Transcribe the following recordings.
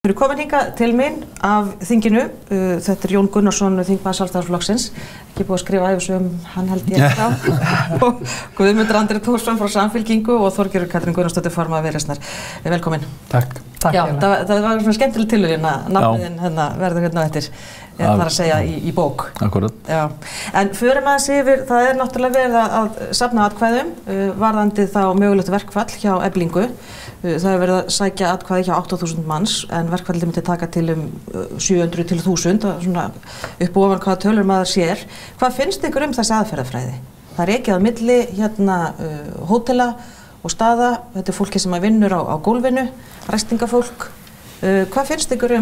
Við erum komin hingað til mín af þinginu. Þetta Jón Gunnarsson, þingmaður Sjálfstæðisflokksins. Ekki búið að skrifa ævisögum, hann held ég þá. Og Guðmundur Andri Thorsson frá Samfylkingu og Þorgerður Katrín Gunnarsdóttir formaður Viðreisnar. Velkomin. Takk. Já, það var svona skemmtileg tilviljun að nafniðin verður hérna eftir. Það er að segja í bók. Akkurat. Já. En förum aðeins yfir, það er náttúrulega verið að safna atkvæðum varðandi þá mögulegt verkfall hjá Eflingu. Það hefur verið að sækja atkvæði hjá 8.000 manns en verkfallið myndi taka til 700 til 1000, svona upp og ofan hvaða tölur maður sér. Hvað finnst ykkur þessi aðferðafræði? Það er ekið á milli hérna hótela og staða, þetta er fólki sem vinnur á gólfinu, ræstingafólk. Hvað finnst ykkur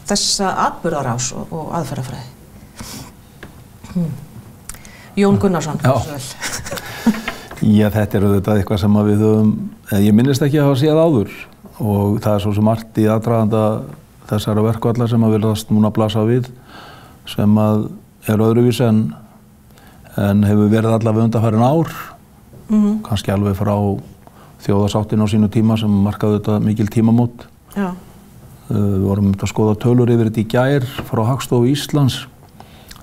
þessa atburðarás og aðferðafræði? Jón Gunnarsson. Já, þetta auðvitað eitthvað sem við höfum, ég minnist ekki að hafa séð áður og það er svo sem margt í aðdraganda þessara verkfalla sem að virðast núna blasa við sem að er öðruvís en hefur verið allavega undanfarin ár, kannski alveg frá þjóðarsáttin á sínu tíma sem markaði þetta mikil tímamót. Já. Við vorum að skoða tölur yfir þetta í gær frá Hagstofu Íslands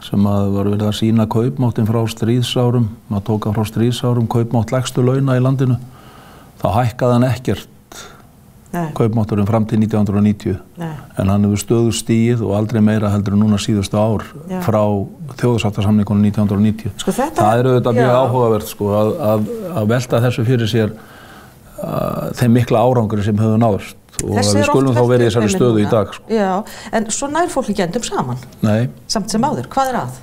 sem að var verið að sýna kaupmáttinn frá stríðsárum, maður tók frá stríðsárum kaupmátt lægstu launa í landinu, þá hækkaði hann ekkert kaupmátturinn fram til 1990, en hann hefur stöðugt stigið og aldrei meira heldur en núna síðustu ár frá þjóðarsáttasamningunum 1990. Það er auðvitað mjög áhugavert að velta þessu fyrir sér þeim mikla árangri sem hefur náðst. Og við skulum þá verið í þessari stöðu í dag. Já, en svo nær fólk ekki endum saman. Nei. Samt sem áður. Hvað er að?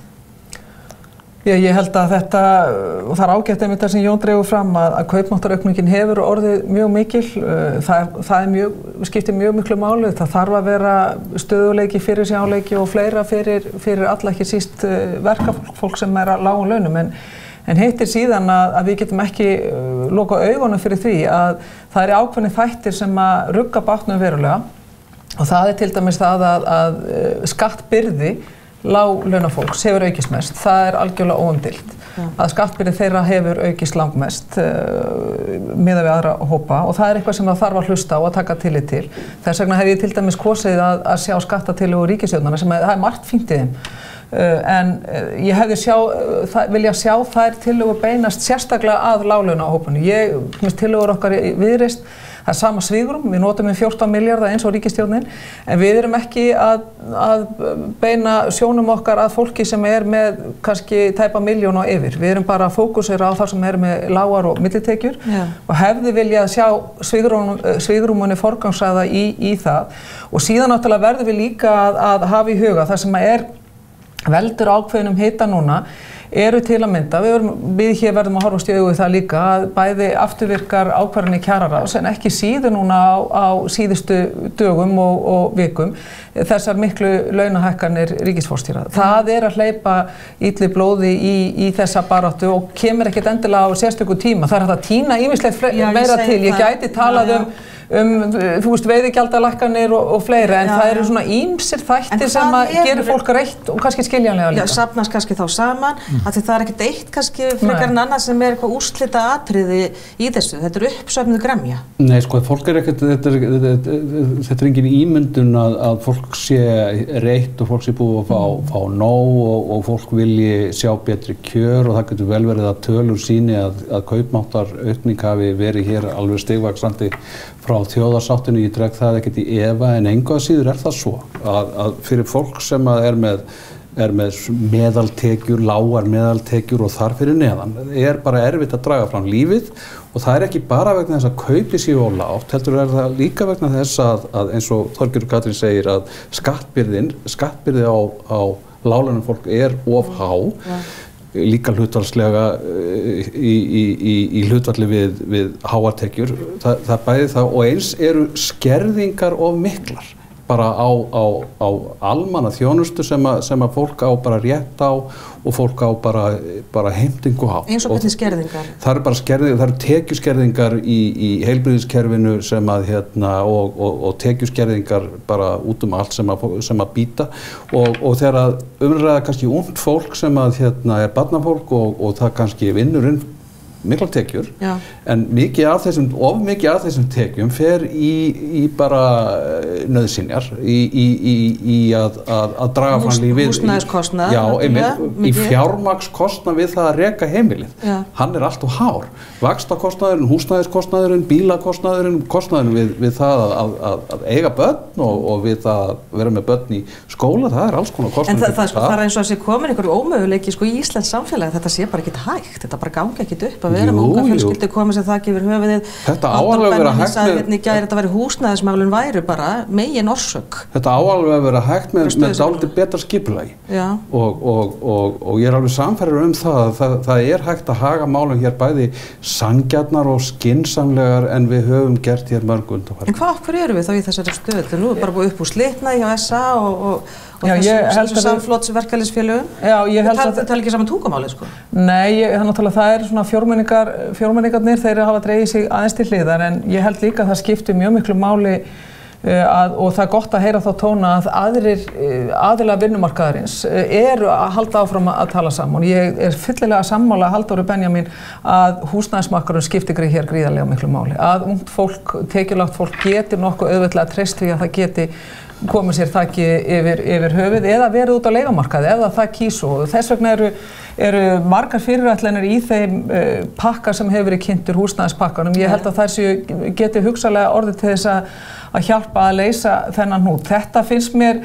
Já, ég held að þetta, og það er ágætt einmitt það sem Jón dregur fram að kaupmáttaraukningin hefur orðið mjög mikil. Það skiptir mjög miklu máli. Það þarf að vera stöðuleiki, fyrirsjáleiki og fleira fyrir alla, ekki síst verkafólk sem er að lágum launum. En heitir síðan að við getum ekki loka augunum fyrir því að það er ákveðnir þættir sem að rugga bátnum verulega og það er til dæmis það að skattbyrði láglaunafólks hefur aukist mest. Það er algjörlega óumdeilt að skattbyrði þeirra hefur aukist langmest miðað við aðra hópa og það er eitthvað sem það þarf að hlusta á og að taka tillit til. Þess vegna hef ég til dæmis kosið að sjá skattatillögur ríkisstjórnarinnar sem það er margt fínt í þeim. En ég hefði vilja sjá þær tillögur beinast sérstaklega að láglaunahópunum. Tillögur okkar í Viðreisn, það er sama svigrúm, við notum 14 milljarða eins og ríkisstjórnin, en við erum ekki að beina sjónum okkar að fólki sem er með kannski tæpa 1 milljón og yfir. Við erum bara að fókusera á það sem er með lágar og millitekjur og hefði viljað sjá svigrúmunni forgangsraða í það. Og síðan náttúrulega verðum við líka að hafa í huga það sem er veldur ákveðnum hita núna eru til að mynda, við hér verðum að horfast í augu það líka, að bæði afturvirkar ákvarðanir kjararáðs en ekki síður núna á síðustu dögum og vikum þessar miklu launahækkanir ríkisforstjóra. Það er að hleypa illu blóði í þessa baráttu og kemur ekkert endilega á sérstöku tíma. Það er hægt að tína ýmislegt meira til. Ég gæti talað þú veist, veiðigjaldalækkanir og fleira, en það eru svona ýmsir þættir sem að gera fólk reitt og kannski skiljanlega líka. Já, safnast kannski þá saman, að það er ekkert eitt kannski frekar en annað sem er eitthvað úrslita atriði í þessu. Þetta er uppsöfnuð gremja. Nei, sko, fólk er ekkert, þetta er engin ímyndun að fólk sé reitt og fólk sé búið að fá nóg og fólk vilji sjá betri kjör og það getur vel verið að tölur síni að kaupmáttaraukning hafi verið hér alveg stigvaxandi frá þjóðarsáttinu, ég dreg það ekkert í efa en engu að síður er það svo að fyrir fólk sem er með meðaltekjur, lágar meðaltekjur og þar fyrir neðan er bara erfitt að draga fram lífið og það er ekki bara vegna þess að kaupi séu á lágt, heldur er það líka vegna þess að eins og Þorgerður Katrín segir að skattbyrði á láglaunafólk fólk er of há líka hlutfallslega í hlutfalli við háartekjur. Það bæði það og eins eru skerðingar of miklar bara á almannaþjónustu sem að fólk á bara rétt á og fólk á bara heimtingu á. Eins og hvernig skerðingar? Það eru bara skerðingar, það eru tekjuskerðingar í heilbrigðiskerfinu sem að og tekjuskerðingar bara út allt sem að bíta og þegar að umræða kannski ungt fólk sem að er barnafólk og það kannski vinnurinn mikla tekjur, Já. en of mikið af þessum tekjum fer í bara nauðsynjar, í að draga fram lífið. Húsnæðiskostnað. Já, í fjármagnskostnað við það að reka heimilið. Já. Hann er allt og hár. Vaxtakostnaðurinn, húsnæðiskostnaðurinn, bílakostnaðurinn, kostnaðurinn við það að eiga börn og við það að vera með börn í skóla, það er alls konar kostnaður. En það er eins og að sé komin einhverju ómöguleiki í Íslands samfélagi, þetta sé bara ekki hægt, þetta bara gangi ekki upp að vera með unga fjölskyldu komið sem þakki yfir höfuðið. Þetta á alveg að vera hægt með þetta væri húsnæðismálin væru bara megin orsök. Þetta á alveg að vera hægt með dálítið betra skipulagi. Og ég er alveg samferður það er hægt að haga málum hér bæði sanngjarnar og skynsamlegar en við höfum gert hér mörg undanfarið. En af hverju erum við þá í þessari stöðu? Nú er bara búið upp úr slitnaði hjá SA og þessum samflottsverkalýðsfélögum. Það tala ekki saman tungumálið, sko? Nei, það er svona fjórmenningarnir, þeir hafa dregið sig aðeins til hliðar, en ég held líka að það skiptir mjög miklu máli og það er gott að heyra þá tóna að aðilar vinnumarkaðarins eru að halda áfram að tala saman. Ég er fyllilega sammála Halldóri Benjamín að húsnæðismarkaðurinn skiptir hér gríðarlega miklu máli. Að ungt fólk, tekjulágt fólk geti nokkuð auðveldlega treyst því að það geti komið sér þakki yfir höfuð eða verið út á leigumarkaði ef það kýs og þess vegna eru margar fyrirætlanir í þeim pakka sem hefur verið kynntur húsnæðispakkanum. Ég held að þær geti hugsanlega orðið til þess að hjálpa að leysa þennan hnút. Þetta finnst mér,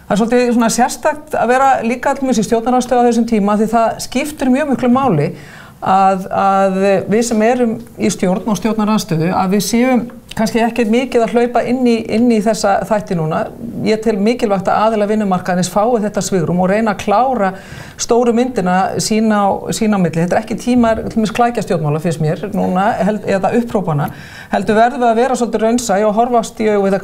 það er svolítið svona sérstakt að vera líka allmest í stjórnarandstöðu á þessum tíma því það skiptir mjög miklu máli að við sem erum í stjórn og stjórnarandstöðu að við séum kannski ekki mikið að hlaupa inn í þessa þætti núna. Ég tel mikilvægt að aðilar vinnumarkaðarins fái þetta svigrúm og reyna að klára stóru myndina sín á milli. Þetta er ekki tímar klækjastjórnmála finnst mér núna, eða upphrópana. Heldur verðum við að vera svolítið raunsæ og horfast í augu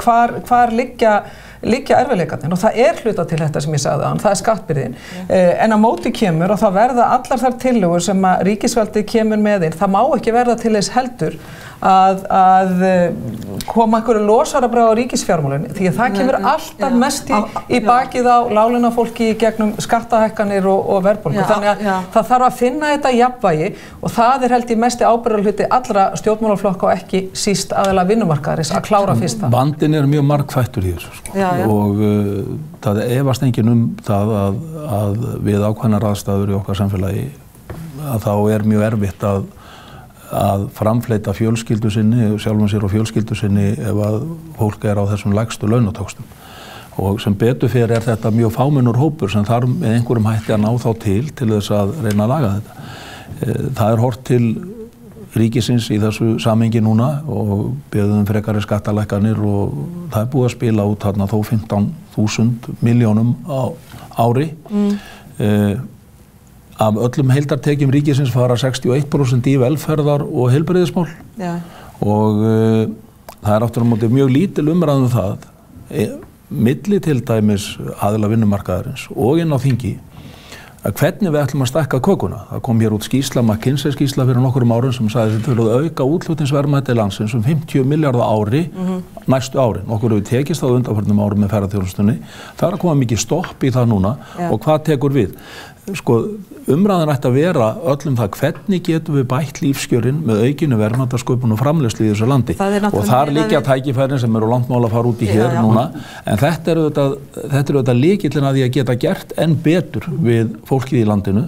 hvar liggja erfiðleikarnir og það er hluta til þetta sem ég sagði áðan, það er skattbyrðin. En á móti kemur og það verða allar þær tillögur sem að ríkisvaldið kemur með inn, það má ekki verða til þess heldur að koma einhverju losarabráð á ríkisfjármálunni því að það kemur alltaf mest í bakið á láglaunafólki gegnum skattahækkanir og verðbólgu. Þannig að það þarf að finna þetta jafnvægi og það er held í mesti ábyrgðarhluti allra stjórnmálaflokka og ekki síst aðilar vinnumarkaðarins að klára fyrst það. Vandinn er mjög margfættur í þessu sko. Og það efast enginn það að við ákveðnar aðstæður í okkar samfélagi að þá er mjög erfitt að framfleyta fjölskyldu sinni, sjálfum sér og fjölskyldu sinni ef að fólk er á þessum lægstu launatöxtum. Og sem betur fyrir er þetta mjög fámennur hópur sem þarf með einhverjum hætti að ná þá til þess að reyna að laga þetta. Það er horft til ríkisins í þessu samhengi núna og beðum frekari skattalækkanir og það er búið að spila út þarna þó 15.000 milljónum á ári. Af öllum heildartekjum ríkisins fara 61% í velferðar og heilbrigðismál og það er aftur á móti mjög lítil umræðum það milli til dæmis aðila vinnumarkaðarins og inn á þingi að hvernig við ætlum að stækka kökuna. Það kom hér út skýrsla, McKinsey skýrsla fyrir nokkrum árum sem sagði að þetta vil auka útflutningsverðmæti landsins 50 milljarða ári næstu árin. Okkur hefur tekist á undanförnum árum með ferðaþjónustunni. Það er að koma mikið stopp í það núna og hvað tekur við? Sko, umræðan ætti að vera öllum það hvernig getum við bætt lífskjörin með aukinu verðmætasköpun og framleiðslu í þessu landi og þar liggja tækifærin sem eru langt mál að fara út í hér núna en þetta er auðvitað lykillinn að því að geta gert enn betur við fólkið í landinu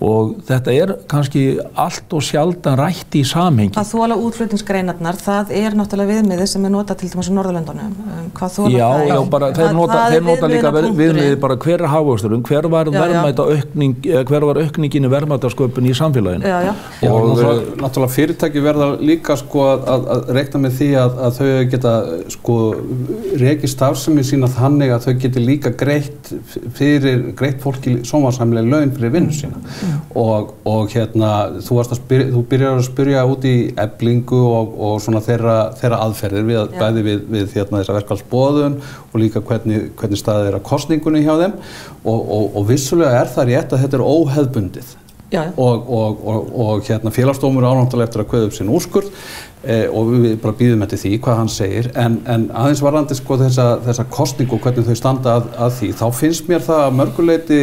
og þetta er kannski allt og sjaldan rætt í samhengi. Hvað þola útflutningsgreinarnar, það er náttúrulega viðmiðið sem er notað til dæmis á Norðurlöndunum. Hvað þola það? Já, bara þeir nota líka viðmiðið bara hver er hagvöxturinn, hver var aukningin í verðmætasköpun í samfélaginu. Og náttúrulega fyrirtæki verða líka sko að reikna með því að þau geta sko rekið starfsemi sína þannig að þau geti líka greitt fólki sómasamlega laun fyrir vinnu sína. Og hérna þú byrjar að spyrja út í Eflingu og svona þeirra aðferðir bæði við þessa verkfallsboðun og líka hvernig staðið er að kosningunni hjá þeim og vissulega er það rétt að þetta er óhefðbundið og félagsdómur náttúrulega eftir að kveða upp sinn úrskurð og við bara bíðum eftir því hvað hann segir en aðeins varðandi sko þessa kosningu og hvernig þau standa að því þá finnst mér það að mörguleyti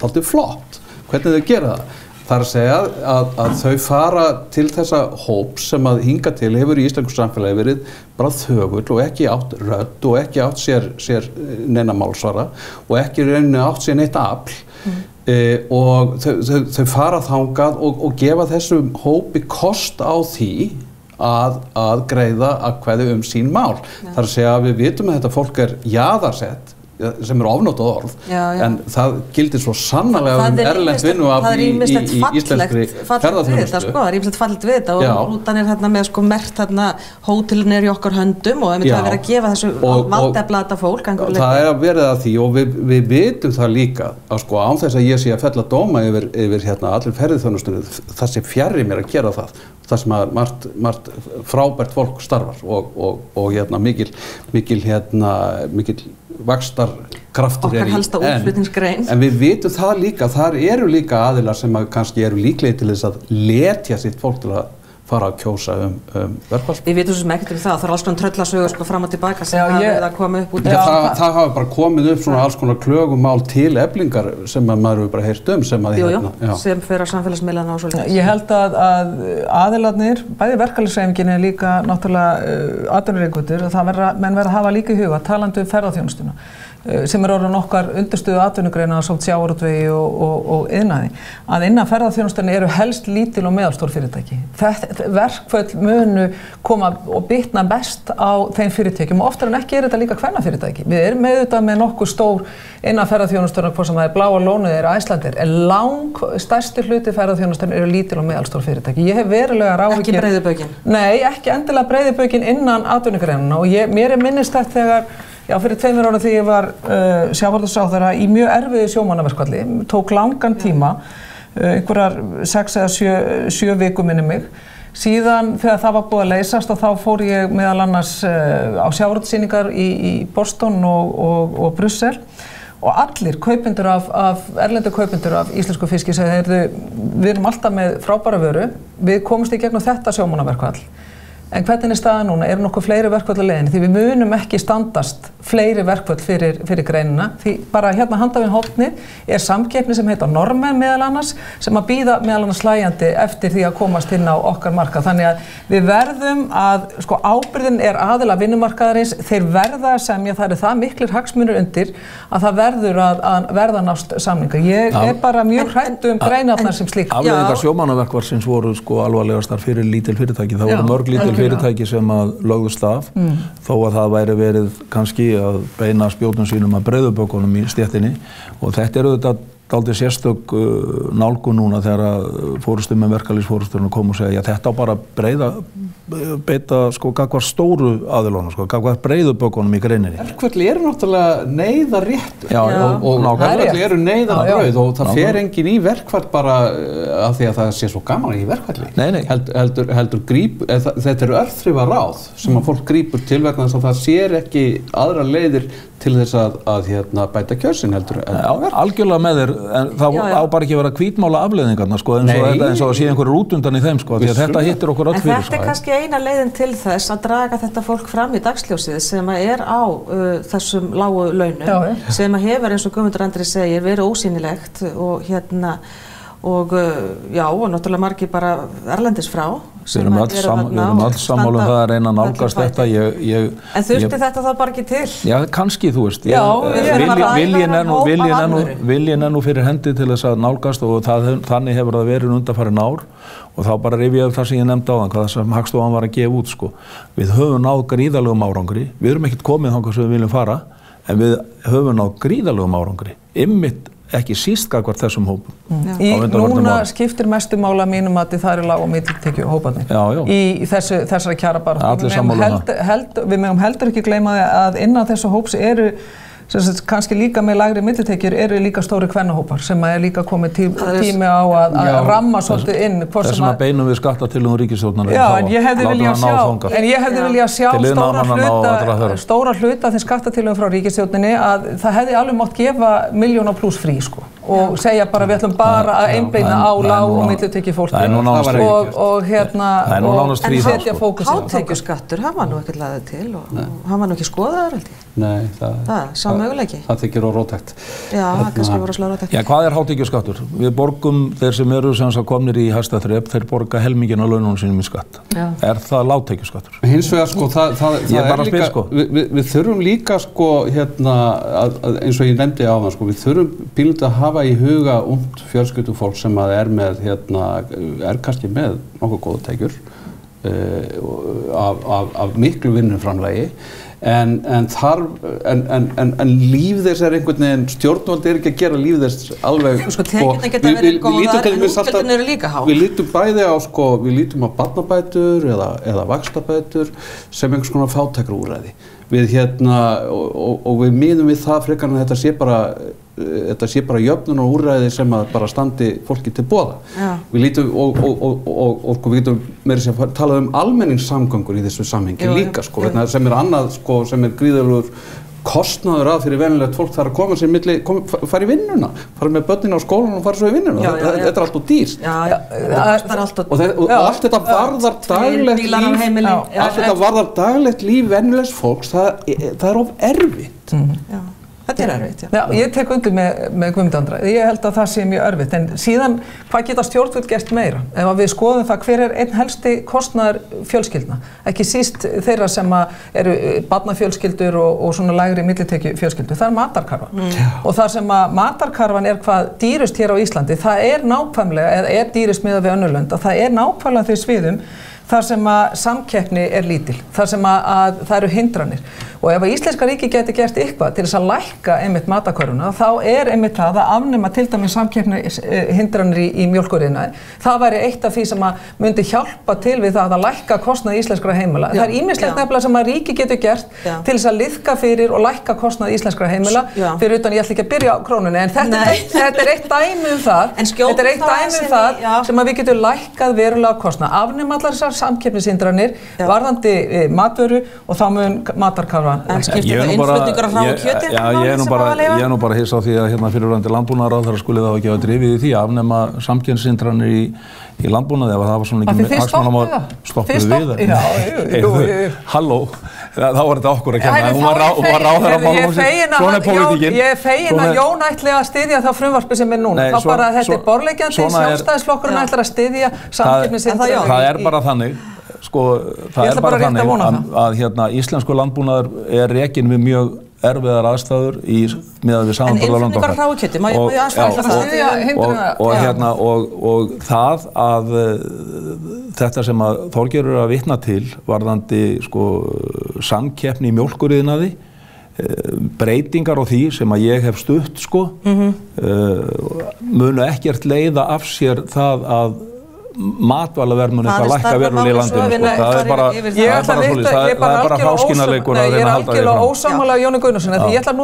dálítið flott hvernig þau gera það Það að segja að þau fara til þessa hóps sem að hinga til hefur í íslensku samfélagi verið bara þögull og ekki átt rödd og ekki átt sér neina málsvara og ekki rauninni átt sér neitt afl. Og þau fara þangað og gefa þessum hópi kost á því að greiða atkvæði sín mál. Það að segja að við vitum að þetta fólk jaðarsett sem ofnotað orð, en það gildir svo sannarlega erlent vinnuafl í íslenskri ferðaþjónustu. Það er ýmislegt fallegt við þetta og rútan hérna með mert hótelin í okkar höndum og það verið að gefa þessu valdeflata fólk. Það verið að því og við vitum það líka að án þess að ég sé að fella dóma yfir allir ferðaþjónustunni, það sé fjarri mér að gera það. Það sem að margt frábært fólk starfar og mikil vaxtarkraftur okkar helsta útflutningsgrein. En við vitum það líka, þar eru líka aðilar sem kannski eru líklegir til þess að letja sitt fólk til að fara að kjósa verkfallsboð. Við vitum sem ekkert það er alls konar tröllasögur fram og tilbaka sem hafa verið að koma upp út. Það hafa bara komið upp svona alls konar klögumál til Eflingar sem maður hefur bara heyrt sem fer á samfélagsmiðlana og svolítið. Ég held að aðilarnir, bæði verkalýðshreyfingin er líka náttúrulega atvinnurekendur og menn verða að hafa líka í huga talandi ferðaþjónustuna sem orðin okkar undirstöðu atvinnugreina á sjávarútvegi og iðnaði, að innan ferðaþjónustunni eru helst lítil og meðalstór fyrirtæki. Verkföll munu koma og bitna best á þeim fyrirtækjum og oftar en ekki þetta líka kvennafyrirtæki. Við erum auðvitað með nokkuð stór innan ferðaþjónustunnar, hvort sem það Bláa lónið Icelandair, en stærsti hluti ferðaþjónustunnar eru lítil og meðalstór fyrirtæki. Ég hef verulegar áhyggjur. Ekki breiðubökin? Nei, ekki endilega breiðubökin innan atvinnugreinanna og mér minnist þetta þegar fyrir 2 ára þegar ég var sjávarútvegsráðherra í mjög erfiðu sjómannaverkfalli, tók langan tíma, einhverjar 6 eða 7 vikur minni mig. Síðan þegar það var búið að leysast og þá fór ég meðal annars á sjávarútvegssýningar í Boston og Brussel og allir kaupendur erlendu kaupendur af íslensku fiski segðu, við erum alltaf með frábæra vöru, við komumst í gegnum þetta sjómannaverkfall. En hvernig staðan núna? Eru nokkuð fleiri verkföll á leiðinni? Því við munum ekki standast fleiri verkföll fyrir greinina. Því bara hérna handan við hornið samkeppni sem heitir Norðmenn meðal annars sem að bíða meðal annars slægjandi eftir því að komast inn á okkar markað. Þannig að við verðum að, ábyrgðin aðila vinnumarkaðarins, þeir verða að semja, það eru það miklir hagsmunir undir að það verður að verða nást samningar. Ég bara mjög hrædd greinarnar sem slíkt. Afleiðingar sjómannaverkfallsins voru alvarlegastar fyrir lítil fyrirtæki. Það voru mörg lítil fyrirtæki sem að lögðust af þó að það væri verið kannski að beina spjótum sínum að breiðubökunum í stéttinni og þetta auðvitað dálítið sérstök nálgun núna þegar forystumenn verkalýðsforystunnar koma og segja þetta á bara beita gagnvart stóru aðilunum, gagnvart breiðubökunum í greininni. Verkföll eru náttúrulega neyðarréttur og verkföll eru neyðarbrauð og það fer enginn í verkfall bara af því að það sé svo gaman í verkfalli. Nei. Þetta eru örþrifaráð sem að fólk grípur til vegna þess að það sér ekki aðra leiðir til þess að bæta kjörsin heldur. Algjörlega með þér, en það á bara ekki að vera hvítmála afleiðingarna eins og að sé einhverjur út undan í þeim því að þetta hittir okkur öll fyrir. En þetta kannski eina leiðin til þess að draga þetta fólk fram í dagsljósið sem á þessum lágu launum sem hefur eins og Guðmundur Andri segir verið ósýnilegt og og náttúrulega margir bara erlendis frá. Við erum öll sammála það að reyna að nálgast þetta. En þurfti þetta þá bara ekki til? Já, kannski, þú veist. Viljinn nú fyrir hendi til þess að nálgast og þannig hefur það verið undanfarin ár og þá bara rifja upp það sem ég nefndi áðan, hvað sem Hagstofan var að gefa út. Við höfum náð gríðarlegum árangri. Við erum ekkert komið þangað sem við viljum fara, en við höfum náð gríðarlegum árangri. Einmitt ekki síst gagnvart þessum hópum. Núna skiptir mestu mála mínum að það eru lág- og millitekjuhóparnir í þessari kjarabaráttu. Við megum heldur ekki gleyma að innan þessu hóps eru kannski líka með lægri millitekjur eru líka stóri kvennahópar sem líka komið tími á að ramma svolítið inn. Þessum að beinum við skattatilögum ríkisstjórnarinnar. Já, en ég hefði viljað sjá stóra hluta af þeim skattatilögum frá ríkisstjórninni að það hefði alveg mátt gefa 1 milljón+ frí, og segja bara við ætlum bara að einbeina á lág- og millitekju fólki og en setja fókus á hátekjuskattur, hann var nú ekki lagður til og hann var nú ekki skoðaður held ég. Nei, sá möguleiki. Það þykir óróttækt. Já, það kannski voru slá róttækt. Já, hvað hátekjuskattur? Við borgum, þeir sem eru sem komnir í hæsta þrep, þeir borga helminginn á laununum sínum í skatt. Já. Er það lágtekjuskattur? Hins vegar sko, það er líka, sko. Við þurfum líka sko, eins og ég nefndi á það, sko, við þurfum pínlítið að hafa í huga ungt fjölskyldufólk sem að er með, er kannski með nokkuð góða tekjur af miklu vinnuframlagi. En líf þess einhvern veginn, stjórnvald ekki að gera líf þess alveg tekjurnar geta verið góðar en útgjöldin eru líka há. Við lítum bæði á við lítum á barnabætur eða vaxtabætur sem einhvers konar fátækraúrræði. Við og við miðum við það frekar en þetta sé bara jöfnunarúrræði sem að bara standi fólki til boða. Við lítum og við getum meira að tala almenningssamgöngur í þessu samhengi líka sem annað sem gríðarlegur kostnaður að fyrir venjulegt fólk þarf að koma sér milli, fara í vinnuna, fara með börnin á skólan og fara svo í vinnuna. Þetta er allt og dýrt. Og allt þetta varðar daglegt líf, allt þetta varðar daglegt líf venjulegs fólks, það er of erfitt. Þetta er erfitt, já. Já, ég tek undir með Guðmundur Andra. Ég held að það sé mjög erfitt, en síðan hvað geta stjórnvöld gert meira? Ef við skoðum það hver einn helsti kostnaður fjölskyldna, ekki síst þeirra sem eru barnafjölskyldur og svona lægri millitekju fjölskyldur, það er matarkarfan. Og þar sem að matarkarfan er hvað dýrust hér á Íslandi, það er nákvæmlega, eða er dýrust miðað við önnur lönd, að það er nákvæmlega þeir sviðum þar sem að samkeppni er lítil, þar sem að það eru hindranir. Og ef að Íslenska ríki geti gert eitthvað til þess að lækka einmitt matarkörfuna, þá er einmitt það að afnema til dæmis samkeppni hindranir í mjólkuriðnaði. Það væri eitt af því sem að myndi hjálpa til við það að lækka kostnað íslenskra heimila. Það er ýmislegt nefnilega sem að ríki getur gert til þess að liðka fyrir og lækka kostnað íslenskra heimila. Fyrir utan ég ætla ekki að byrja á krónunni, en þetta er eitt dæmi um það. Þetta er eitt dæmi um það sem að við getum lækkað verulega kostnað. Afnema allar þessar samkeppnishindranir varðandi matvöru og þá mun matarkarfan. En skiptir það innflutningar af hráu kjöti? Já, ég er nú bara hissa á því að fyrirverandi landbúnaðarráðherra skuli það ekki hafa drifið í því að afnema samkeppnishindranir í landbúnaði ef það var svona ekki hagsmunamál stoppuð við. Halló, þá var þetta okkur að kenna. Hún var ráðherra málum svona er pólitíkin. Ég er fegin að Jón ætli að styðja það frumvarpi sem er núna. Þá bara þetta er borðleggjandi, Sjálfstæðisflokkurinn ætlar að styðja samkeppnishindranir. Það er bara þannig. Það er bara þannig að íslensku landbúnaður er rekinn við mjög erfiðar aðstæður miðað við samanburðar lönd okkar. En innflutningar á hráu kjöti, má ég aðstæða og það að þetta sem að Þorgerður er að vitna til varðandi samkeppni í mjólkuriðnaði, breytingar á því sem að ég hef stutt munu ekkert leiða af sér það að matvælaverð mun eitthvað lækka verulega í landinu. Það er bara hráskinnarleikur að reyna að halda því fram. Ég er algjörlega ósammála Jóni Gunnarssyni því ég ætla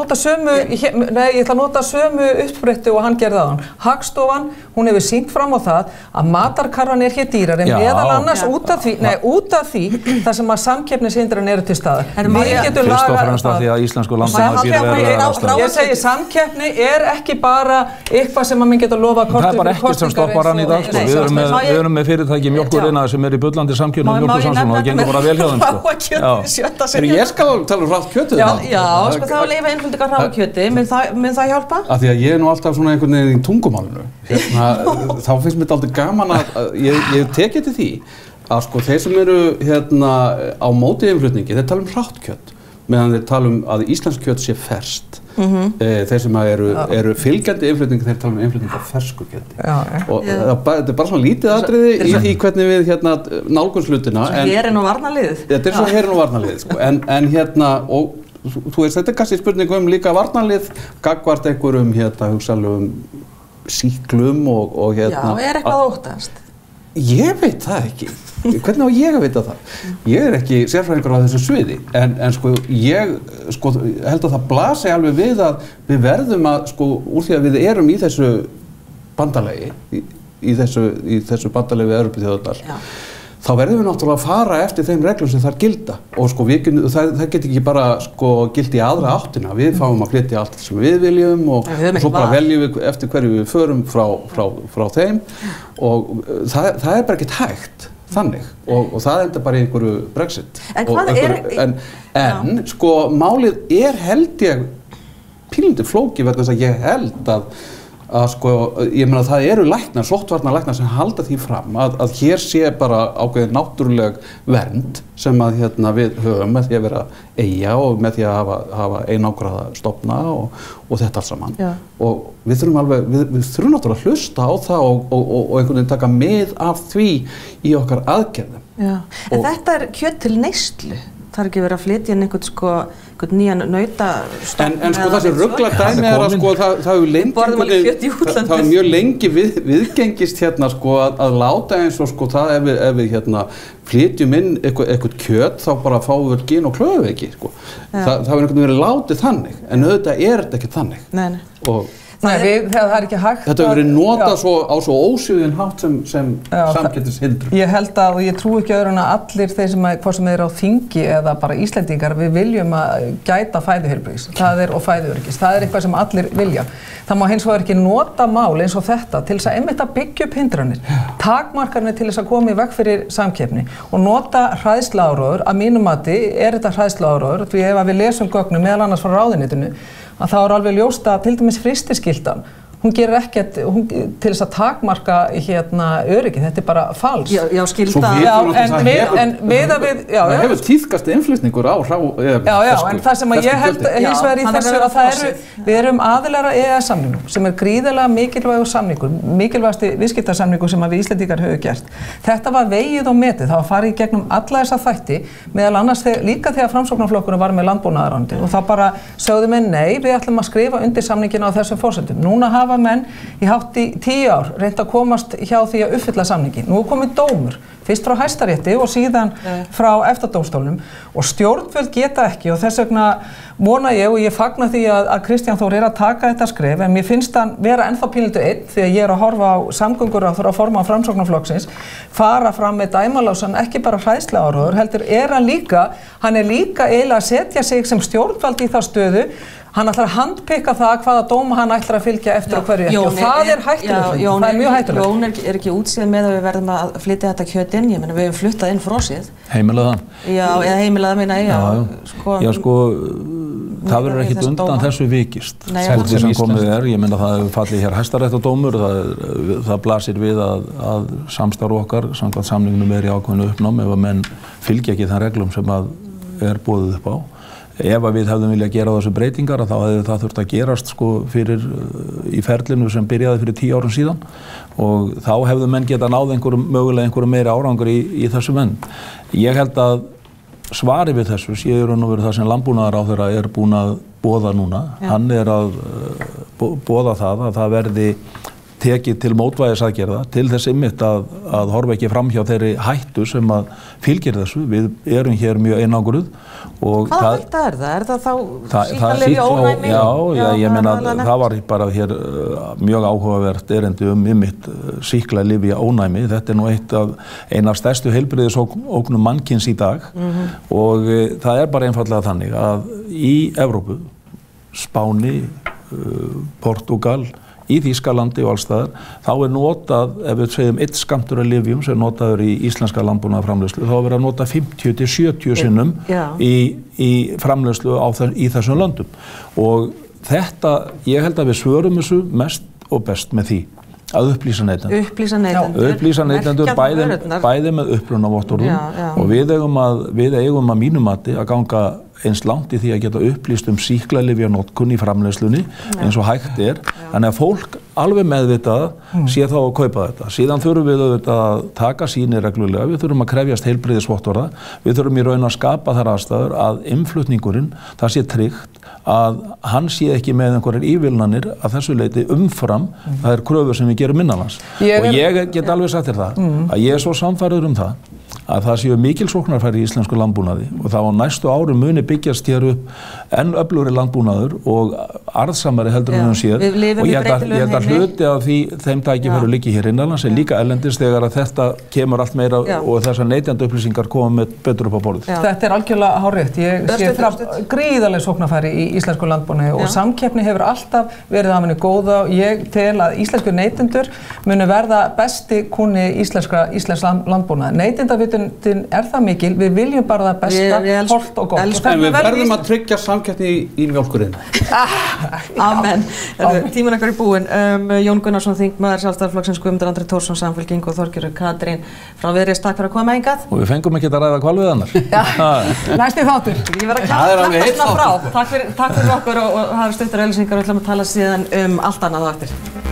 að nota sömu uppsprettu og hann gerði á hann. Hagstofan, hún hefur sýnt fram á það að matarkarfan er hér dýrari meðal annars út af því þar sem að samkeppnishindranir eru til staðar. Fyrst og fremst af því að íslensku landbúnaður býr verulegar aðstæður. Ég segi samkeppni er ekki bara eitthvað sem að menn geta lofa Við erum með fyrirtæki mjólkuriðnaði sem er í bullandi samkeppni við Mjólkursamsókn og það gengur bara vel hjá þeim. Ég skal tala hrátt kjötið það. Já, það að leyfa innflutningar hráu kjöti, mun það hjálpa? Af því að ég er nú alltaf svona einhvern veginn í tungumálinu. Þá finnst mér þetta aldrei gaman að ég teki til því að þeir sem eru á móti innflutningi, þeir tala hrátt kjöt, meðan þeir tala að íslensk kjöt sé ferskt. Þeir sem eru fylgjandi innflutningi, þeir tala innflutning á fersku kjöti. Og þetta er bara svona lítið atriði í því hvernig við nálgumst hlutina. Svo herinn og varnarliðið. Þetta er svo herinn og varnarliðið, en og þú veist, þetta er kannski spurning líka varnarlið, gagnvart einhverjum hugsanlegum sýklum og Já, er eitthvað óttast? Ég veit það ekki. Hvernig á ég að vita það? Ég er ekki sérfræðingur á þessu sviði, en ég held að það blasi alveg við að við verðum að, úr því að við erum í þessu bandalagi, í þessu bandalagi við Evrópuþjóðirnar, þá verðum við náttúrulega að fara eftir þeim reglum sem þar gilda og sko það get ekki bara sko gilt í aðra áttina, við fáum að flytja allt sem við viljum og svo bara veljum við eftir hverju við förum frá þeim og það bara ekkert hægt þannig og það enda bara í einhverju Brexit. En hvað en sko málið held ég pínlítið flókið vegna þess að ég held að sko, ég meina það eru læknar, sóttvarnalæknar sem halda því fram að hér sé bara ákveðin náttúruleg vernd sem að við höfum með því að vera eyja og með því að hafa einangraða stofna og þetta allt saman. Já. Og við þurfum náttúrulega að hlusta á það og einhvern veginn taka mið af því í okkar aðgerðum. Já. En þetta kjöt til neyslu. Það ekki verið að flytja inn einhvern nýjan nautastofn. En sko þessi ruggla dæmi að sko það er mjög lengi viðgengist sko að láta eins og sko það ef við flytjum inn eitthvað kjöt þá bara fáum við gin og klöfuveiki sko. Það hefur einhvern veginn verið látið þannig en auðvitað þetta ekki þannig. Nei. Það ekki hægt. Þetta hefur verið notað á svo ósvíðin hátt sem samkeppnishindrun. Ég held að, og ég trúi ekki öðru en að allir þeir hvort sem eru á þingi eða bara Íslendingar, við viljum að gæta fæðuheilbrigðis. Og fæðuöryggis. Það eitthvað sem allir vilja. Það má hins vegar ekki nota mál eins og þetta til þess að einmitt að byggja upp hindranir. Takmarkanir til þess að koma í veg fyrir samkeppni og nota hræðsluáróður. Að mínu mati þetta hræðsluáróður, því ef við lesum gögnum meðal annars frá ráðuneytinu að það er alveg ljóst að til dæmis frystiskyldan, hún gerir ekkert til þess að takmarka öryggi, þetta bara fals. Já, skylda. Það hefur tíðkast innflutningur á en það sem ég held hins vegar í þessu að við erum aðilar að EES-samningnum sem gríðarlega mikilvægur samningur, mikilvægasti viðskiptasamningur sem við Íslendingar höfum gert. Þetta var vegið og metið, það var farið í gegnum alla þessa þætti, meðal annars líka þegar Framsóknarflokkurinn var með landbúnaðarráðuneytið og það bara sögðu menn nei, við ætlum að skrifa undir samninginn á þessum forsendum. Núna hafa menn í hátt í 10 ár reynt að komast hjá því að uppfylla samningin. Nú komið dómur, fyrst frá Hæstarétti og síðan frá EFTA-dómstólnum og stjórnvöld geta ekki og þess vegna vona ég og ég fagna því að Kristján Þór að taka þetta skref en mér finnst hann vera ennþá pínlítið einn því að ég að horfa á samgönguráðherra formann Framsóknarflokksins fara fram með dæmalásan ekki bara hræðsluáróður heldur hann er líka eiginlega að setja sig sem stjórnvald í þá stöðu. Hann ætlar að handpikka það hvaða dóma hann ætlar að fylgja eftir og hverju ekki og það hættulegt. Það mjög hættulegt. Jón ekki útsíð með að við verðum að flytja þetta kjöt inn, ég meina við hefum fluttað inn frosið. Heimilað það? Já, eða heimilað meina ég. Já, sko, það verður ekkit undan þessu vikist. Úr því sem komið ég meina það hefur fallið hér hæstaréttardómur, það blasir við að samstarf okkar, samkvæmt samningnum í ákveðnu uppnám ef að menn fylgja ekki þeim reglum sem að boðið upp á. Ef við hefðum viljað gera þessu breytingar þá hefði það þurft að gerast sko í ferlinu sem byrjaði fyrir 10 árum síðan og þá hefðu menn geta náð mögulega einhverju meiri árangur í þessu menn. Ég held að svari við þessu séu nú verið það sem landbúnaðarráðherra búinn að boða núna. Já. Hann að boða það að það verði tekið til mótvægisaðgerða til þess einmitt að horfa ekki fram hjá þeirri hættu sem að fylgir þessu. Við erum hér mjög einangruð og hvaða hætta það? Er það þá sýklalyfjaónæmi? Já, ég meina það var bara hér mjög áhugavert erindi einmitt sýklalyfjaónæmi. Þetta nú ein af stærstu heilbrigðisógnum mannkyns í dag og það bara einfaldlega þannig að í Evrópu, Spáni, Portúgal, í Þýskalandi og allstaðar, þá notað, ef við segjum 1 skammtur af lyfjum sem notaður í íslenska landbúnaðarframleiðslu, þá verið að nota 50 til 70 sinnum í framleiðslu í þessum löndum. Og þetta, ég held að við svörum þessu mest og best með því að upplýsa neytendur. Upplýsa neytendur bæði með upprunavottorðum og við eigum að mínu mati að ganga eins langt í því að geta upplýst sýklalyfjanotkun í framleiðslunni eins og hægt Þannig að fólk alveg meðvitað sé þá að kaupa þetta. Síðan þurfum við auðvitað að taka sýni reglulega, við þurfum að krefjast heilbrigðisvottorða, við þurfum í raun að skapa þær aðstæður að innflutningurinn, það sé tryggt að hann sé ekki með einhverjar ívilnanir að þessu leyti umfram það kröfur sem við gerum innanlands. Og ég get alveg sagt þér það, að ég svo sannfærður það að það séu mikil sóknarfæri í íslensku landbúnaði og það á næstu árum muni byggjast hér upp enn öflugri landbúnaður og arðsamari heldur en séð Við lifum og í ég held breytilegum að heimi. hluti af þeim tækifærum liggi hér innanlands en líka erlendis þegar að þetta kemur allt meira og þessar neytendaupplýsingar koma með betur upp á borðið. Þetta algjörlega hárrétt. Ég sé fram gríðarleg sóknarfæri í íslensku landbúnaði og samkeppni hefur alltaf verið af henni góða og ég tel að íslensku neytendur munu verða besti kúnni íslensks landbúnaði. Neytendavitundin það mikil, við viljum bara það besta, holt og gott. En við verðum að tryggja samkeppni í mjólkurinn. Amen. Tíminn okkar í búinn. Jón Gunnarsson, þingmaður Sjálfstæðisflokksins, Guðmundur Andri Thorsson, Samfylking og Þorgerður Katrín frá Viðreisn. Takk fyrir að koma hingað. Og við fengum ekki að ræða hvalveiðarnar. Næsti þáttur. Ég verð að klappa svona frá. Takk fyrir okkur og það eru stuttar auglýsingar og við ætlum að tala síðan allt annað á eftir.